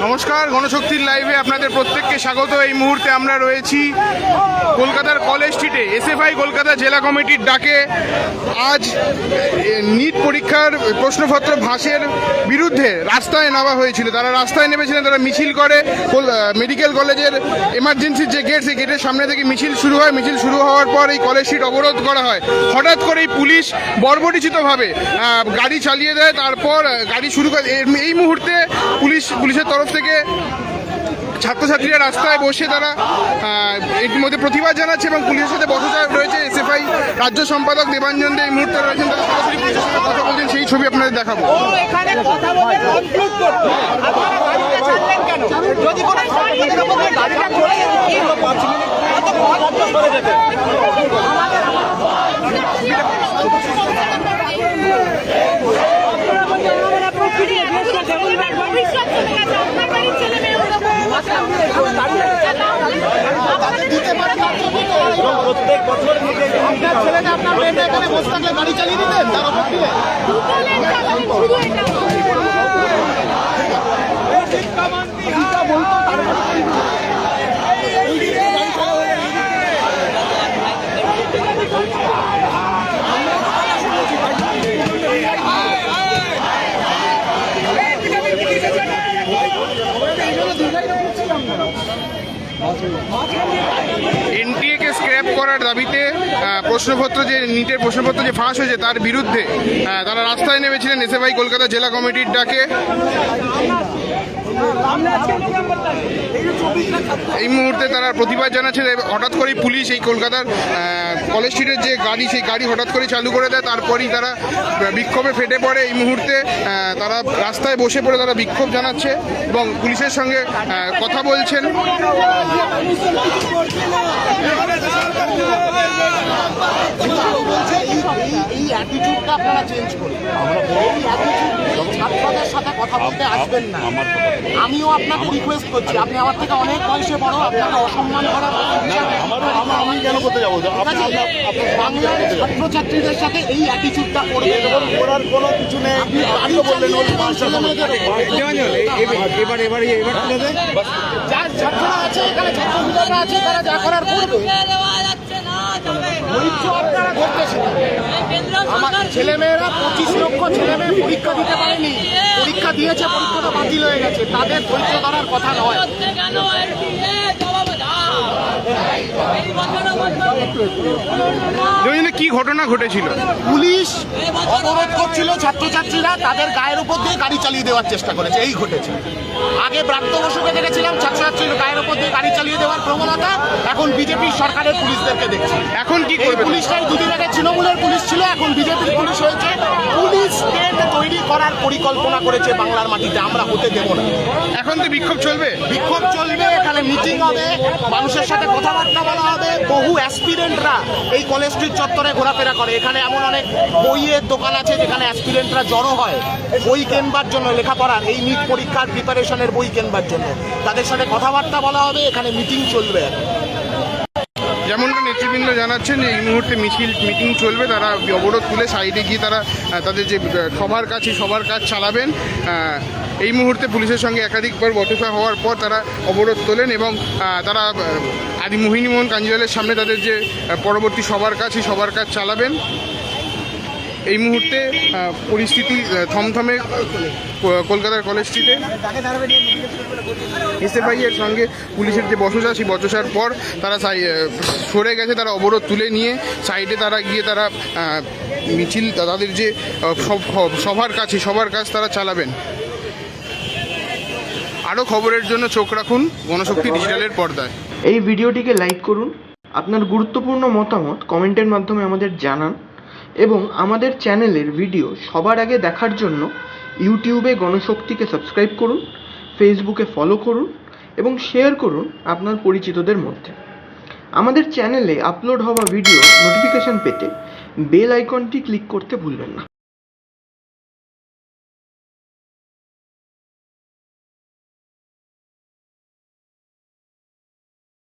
নমস্কার, গণশক্তির লাইভে আপনাদের প্রত্যেককে স্বাগত। এই মুহূর্তে আমরা রয়েছি কলকাতার কলেজ স্ট্রিটে। এসএফআই কলকাতা জেলা কমিটির ডাকে আজ নিট পরীক্ষার প্রশ্নপত্র ফাঁসের বিরুদ্ধে রাস্তায় নামা হয়েছিল। তারা রাস্তায় নেমেছিলেন, তারা মিছিল করে মেডিকেল কলেজের এমার্জেন্সির যে গেট, সেই গেটের সামনে থেকে মিছিল শুরু হয়। মিছিল শুরু হওয়ার পর এই কলেজ স্ট্রিট অবরোধ করা হয়। হঠাৎ করেই পুলিশ বর্বরিচিতভাবে গাড়ি চালিয়ে দেয়। তারপর গাড়ি শুরু করে এই মুহূর্তে পুলিশের তরফ থেকে ছাত্রছাত্রীরা রাস্তায় বসে তারা ইতিমধ্যে প্রতিবাদ জানাচ্ছে এবং পুলিশের সাথে বসা রয়েছে এসএফআই রাজ্য সম্পাদক দেবাঞ্জন দে এই মুহূর্তে রয়েছেন। তারা সরাসরি পুলিশের সঙ্গে কথা বলছেন, সেই ছবি আপনাদের দেখাবো। প্রত্যেক বছর আপনার ছেলেটা আপনার মেয়েটা এখানে বসে থাকলে গাড়ি চালিয়ে দিতেন তার উপর দিয়ে বলতো তার এনটিএকে স্ক্র্যাপ করার দাবিতে প্রশ্নপত্র যে নিটের প্রশ্নপত্র যে ফাঁস হয়েছে তার বিরুদ্ধে তারা রাস্তায় নেমেছিলেন এসএফআই কলকাতা জেলা কমিটির ডাকে। এই মুহূর্তে তারা প্রতিবাদ জানাচ্ছে। হঠাৎ করেই পুলিশ এই কলকাতার কলেজ স্ট্রিটের যে গাড়ি, সেই গাড়ি হঠাৎ করে চালু করে দেয়। তারপরই তারা বিক্ষোভে ফেটে পড়ে। এই মুহূর্তে তারা রাস্তায় বসে পড়ে তারা বিক্ষোভ জানাচ্ছে এবং পুলিশের সঙ্গে কথা বলছেন। এই অ্যাটিটিউডটা আপনারা চেঞ্জ করুন। ছাত্রদের সাথে কথা বলতে আসবেন না। আমিও আপনাকে রিকোয়েস্ট করছি, আপনি আমার থেকে অনেক বয়সে বড়, আপনাকে অসম্মান করার আমি কেন করতে যাবো? বাংলার ছাত্রছাত্রীদের সাথে এই অ্যাটিটিউডটা করবে করার কোনো কিছু নেই। যার ছাত্ররা আছে এখানে, ছাত্রছাত্রীরা আছে, তারা যা করার করবে। আপনারা করতেছেন, আমার ছেলেমেয়েরা 25 লক্ষ ছেলেমেয়ে পরীক্ষা দিতে পারেনি, পরীক্ষা দিয়েছে, পরীক্ষাটা বাতিল হয়ে গেছে, তাদের ধৈর্য ধরার কথা নয়। কি ঘটনা ঘটেছিল? পুলিশ অবরোধ করছিল, ছাত্রছাত্রীরা তাদের গায়ের উপর দিয়ে গাড়ি চালিয়ে দেওয়ার চেষ্টা করেছে, এই ঘটেছে। আগে ব্রাত্য বসুকে দেখেছিলাম ছাত্রছাত্রীর গায়ের উপর দিয়ে গাড়ি চালিয়ে দেওয়ার প্রবণতা, এখন বিজেপির সরকারের পুলিশদেরকে দেখছি। এখন কি করবে? পুলিশটাই দুদিন আগে তৃণমূলের পুলিশ ছিল, এখন বিজেপির পুলিশ হয়েছে। পুলিশ স্টেট তৈরি করার পরিকল্পনা করেছে বাংলার মাটিতে, আমরা হতে দেব না। এখন তো বিক্ষোভ চলবে, বিক্ষোভ চলবে, এখানে মিটিং হবে, মানুষের সাথে কথাবার্তা বলা হবে। বহু অ্যাসপিরেন্টরা এই কলেজ স্ট্রিট চত্বরে ঘোরাফেরা করে। এখানে এমন অনেক বইয়ের দোকান আছে যেখানে অ্যাসপিরেন্টরা জড়ো হয় বই কেনবার জন্য, লেখাপড়ার এই নিট পরীক্ষার প্রিপারেশনের বই কেনবার জন্য। তাদের সাথে কথাবার্তা বলা হবে, এখানে মিটিং চলবে। যেমনটা নেতৃবৃন্দ জানাচ্ছেন যে এই মুহূর্তে মিটিং চলবে। তারা অবরোধ তুলে সাইডে গিয়ে তারা তাদের যে সবার কাজ চালাবেন। এই মুহূর্তে পুলিশের সঙ্গে একাধিকবার বচসা হওয়ার পর তারা অবরোধ তোলেন এবং তারা আদি মোহিনীমোহন কাঞ্জিলালের সামনে তাদের যে পরবর্তী সবার কাজ চালাবেন। এই মুহূর্তে পরিস্থিতি থমথমে কলকাতার কলেজ স্ট্রিটে। এসএফআই এর সঙ্গে পুলিশের যে বচসা, সেই বচসার পর তারা সরে গেছে। তারা অবরোধ তুলে নিয়ে সাইডে তারা গিয়ে তারা মিছিল, তাদের যে সবার কাজ তারা চালাবেন। আরও খবরের জন্য চোখ রাখুন গণশক্তি ডিজিটালের পর্দায়। এই ভিডিওটিকে লাইক করুন, আপনার গুরুত্বপূর্ণ মতামত কমেন্টের মাধ্যমে আমাদের জানান এবং আমাদের চ্যানেলের ভিডিও সবার আগে দেখার জন্য ইউটিউবে গণশক্তিকে সাবস্ক্রাইব করুন, ফেসবুকে ফলো করুন এবং শেয়ার করুন আপনার পরিচিতদের মধ্যে। আমাদের চ্যানেলে আপলোড হওয়া ভিডিও নোটিফিকেশন পেতে বেল আইকনটি ক্লিক করতে ভুলবেন না।